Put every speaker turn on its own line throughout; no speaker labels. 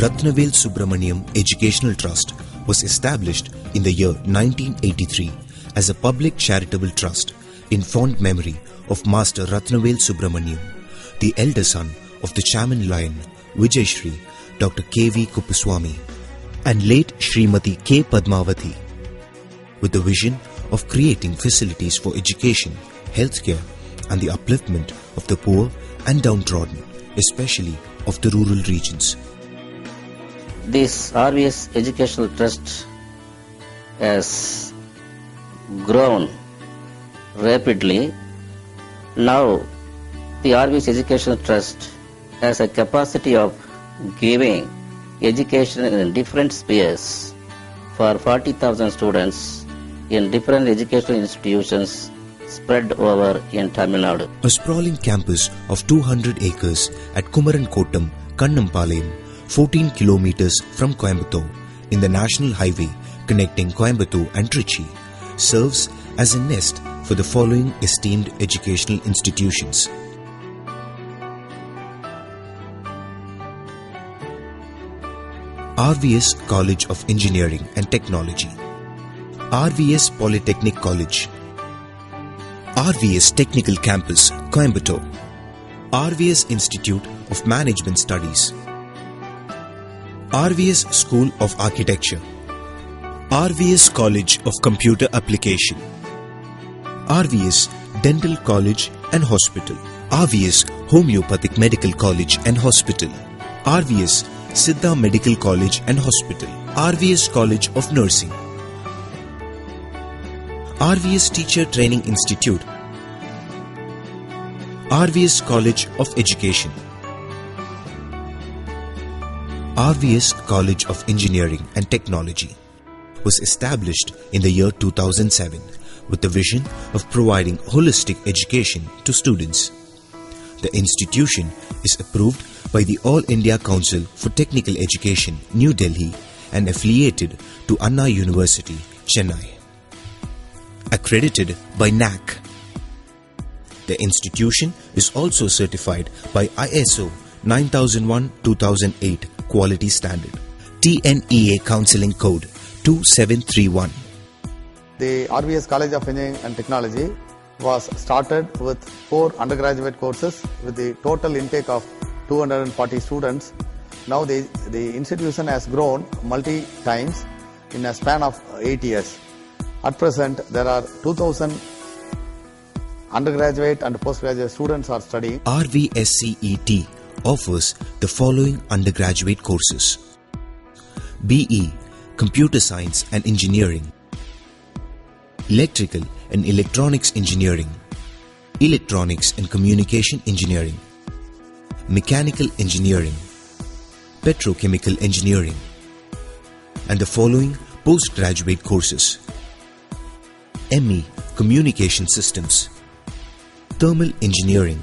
Ratnavel Subramaniam Educational Trust was established in the year 1983 as a public charitable trust in fond memory of Master Ratnavel Subramaniam, the elder son of the Chairman Lion Vijay Shri Dr. K.V. Kuppuswamy and late Srimati K. Padmavati, with the vision of creating facilities for education, healthcare and the upliftment of the poor and downtrodden, especially of the rural regions.
This RVS Educational Trust has grown rapidly. Now, the RVS Educational Trust has a capacity of giving education in different spheres for 40,000 students in different educational institutions spread over in Tamil Nadu.
A sprawling campus of 200 acres at Kumaran-Kottam, Kannampalayam, 14 kilometers from Coimbatore in the national highway connecting Coimbatore and Trichy, serves as a nest for the following esteemed educational institutions. RVS College of Engineering and Technology, RVS Polytechnic College, RVS Technical Campus, Coimbatore, RVS Institute of Management Studies, RVS School of Architecture, RVS College of Computer Application, RVS Dental College and Hospital, RVS Homeopathic Medical College and Hospital, RVS Siddha Medical College and Hospital, RVS College of Nursing, RVS Teacher Training Institute, RVS College of Education, RVS College of Engineering and Technology was established in the year 2007 with the vision of providing holistic education to students. The institution is approved by the All India Council for Technical Education, New Delhi, and affiliated to Anna University, Chennai. Accredited by NAC. The institution is also certified by ISO 9001-2008 Quality Standard, TNEA Counseling Code 2731.
The RVS College of Engineering and Technology was started with 4 undergraduate courses with the total intake of 240 students. Now the institution has grown multi times in a span of 8 years. At present, there are 2,000 undergraduate and postgraduate students are studying.
RVSCET offers the following undergraduate courses: BE Computer Science and Engineering, Electrical and Electronics Engineering, Electronics and Communication Engineering, Mechanical Engineering, Petrochemical Engineering, and the following postgraduate courses: ME Communication Systems, Thermal Engineering,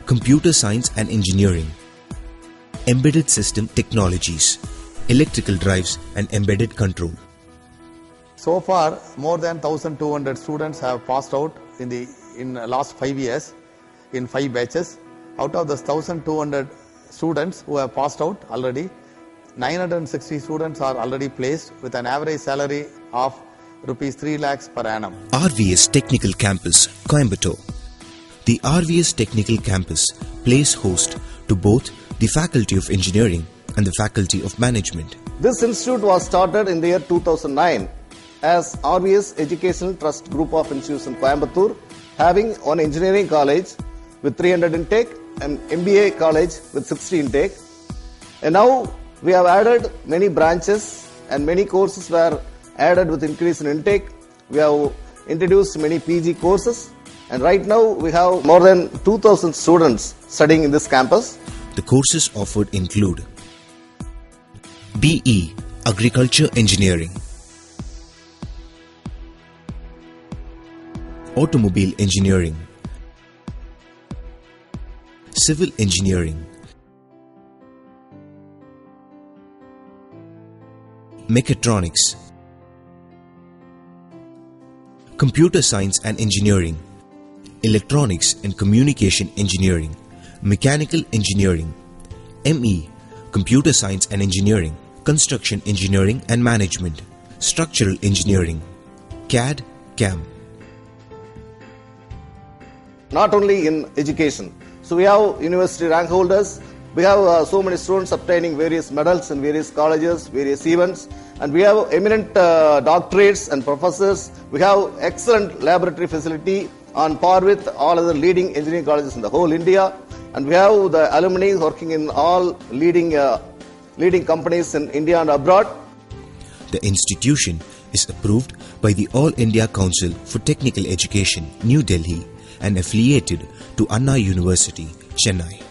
Computer Science and Engineering, Embedded System Technologies, Electrical Drives and Embedded Control.
So far, more than 1,200 students have passed out in the last 5 years in 5 batches. Out of the 1,200 students who have passed out already, 960 students are already placed with an average salary of Rs 3 lakhs per annum.
RVS Technical Campus, Coimbatore. The RVS Technical Campus plays host to both the Faculty of Engineering and the Faculty of Management.
This institute was started in the year 2009 as RVS Educational Trust Group of Institutions in Coimbatore, having one engineering college with 300 intake and MBA college with 60 intake. And now we have added many branches and many courses were added with increase in intake. We have introduced many PG courses, and right now we have more than 2,000 students studying in this campus.
The courses offered include BE Agriculture Engineering, Automobile Engineering, Civil Engineering, Mechatronics, Computer Science and Engineering, Electronics and Communication Engineering, Mechanical Engineering, ME Computer Science and Engineering, Construction Engineering and Management, Structural Engineering, CAD, CAM.
Not only in education. So we have university rank holders, we have so many students obtaining various medals in various colleges, various events, and we have eminent doctorates and professors. We have excellent laboratory facility on par with all other leading engineering colleges in the whole India, and we have the alumni working in all leading companies in India and abroad.
The institution is approved by the All India Council for Technical Education, New Delhi, and affiliated to Anna University, Chennai.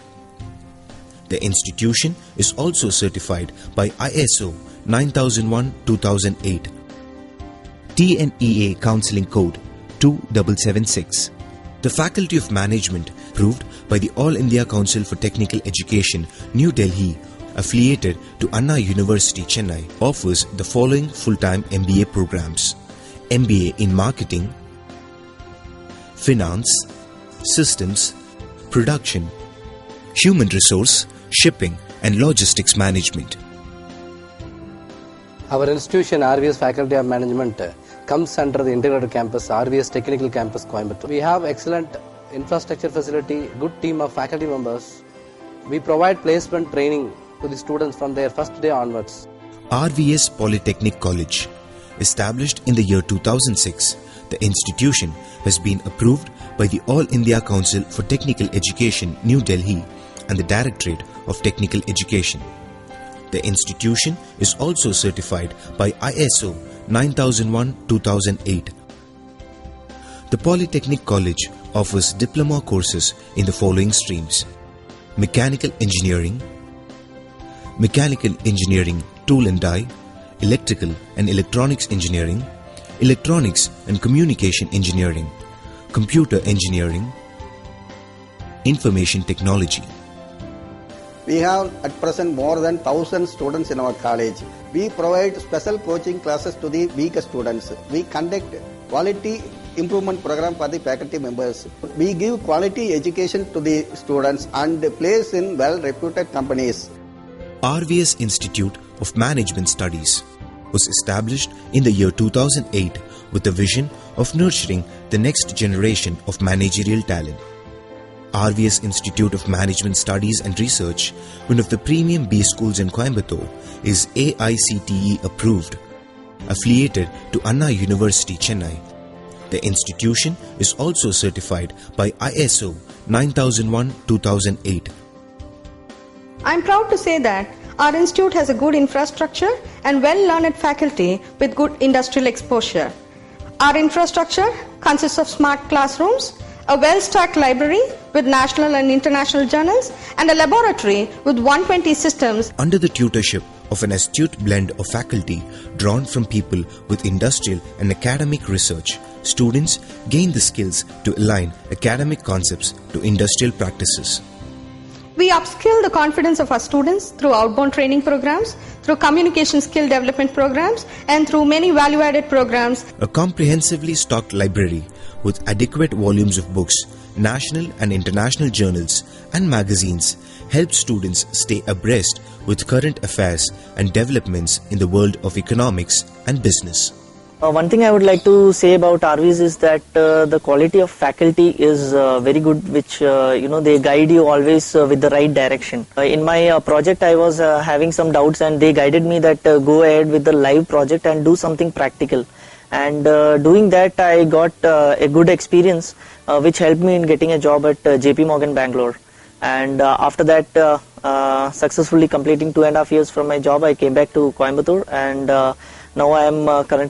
The institution is also certified by ISO 9001-2008, TNEA Counseling Code 2776. The Faculty of Management, approved by the All India Council for Technical Education, New Delhi, affiliated to Anna University, Chennai, offers the following full-time MBA programs: MBA in Marketing, Finance, Systems, Production, Human Resource, Shipping and Logistics Management.
Our institution, RVS Faculty of Management, comes under the integrated campus, RVS Technical Campus, Coimbatore. We have excellent infrastructure facility, good team of faculty members. We provide placement training to the students from their first day onwards.
RVS Polytechnic College. Established in the year 2006, the institution has been approved by the All India Council for Technical Education, New Delhi, and the Directorate of Technical Education. The institution is also certified by ISO 9001-2008. The Polytechnic College offers diploma courses in the following streams: Mechanical Engineering, Mechanical Engineering Tool and Die, Electrical and Electronics Engineering, Electronics and Communication Engineering, Computer Engineering, Information Technology.
We have at present more than 1,000 students in our college. We provide special coaching classes to the weaker students. We conduct quality improvement program for the faculty members. We give quality education to the students and place in well-reputed companies.
RVS Institute of Management Studies was established in the year 2008 with the vision of nurturing the next generation of managerial talent. RVS Institute of Management Studies and Research, one of the premium B schools in Coimbatore, is AICTE approved, affiliated to Anna University, Chennai. The institution is also certified by ISO 9001-2008.
I am proud to say that our institute has a good infrastructure and well-learned faculty with good industrial exposure. Our infrastructure consists of smart classrooms, a well-stocked library with national and international journals, and a laboratory with 120 systems.
Under the tutorship of an astute blend of faculty drawn from people with industrial and academic research, students gain the skills to align academic concepts to industrial practices.
We upskill the confidence of our students through outbound training programs, through communication skill development programs, and through many value-added programs.
A comprehensively stocked library with adequate volumes of books, national and international journals and magazines helps students stay abreast with current affairs and developments in the world of economics and business.
One thing I would like to say about RVS is that the quality of faculty is very good, which they guide you always with the right direction. In my project I was having some doubts, and they guided me that go ahead with the live project and do something practical. And doing that I got a good experience which helped me in getting a job at JP Morgan Bangalore. And after that, successfully completing 2.5 years from my job, I came back to Coimbatore, and now I am currently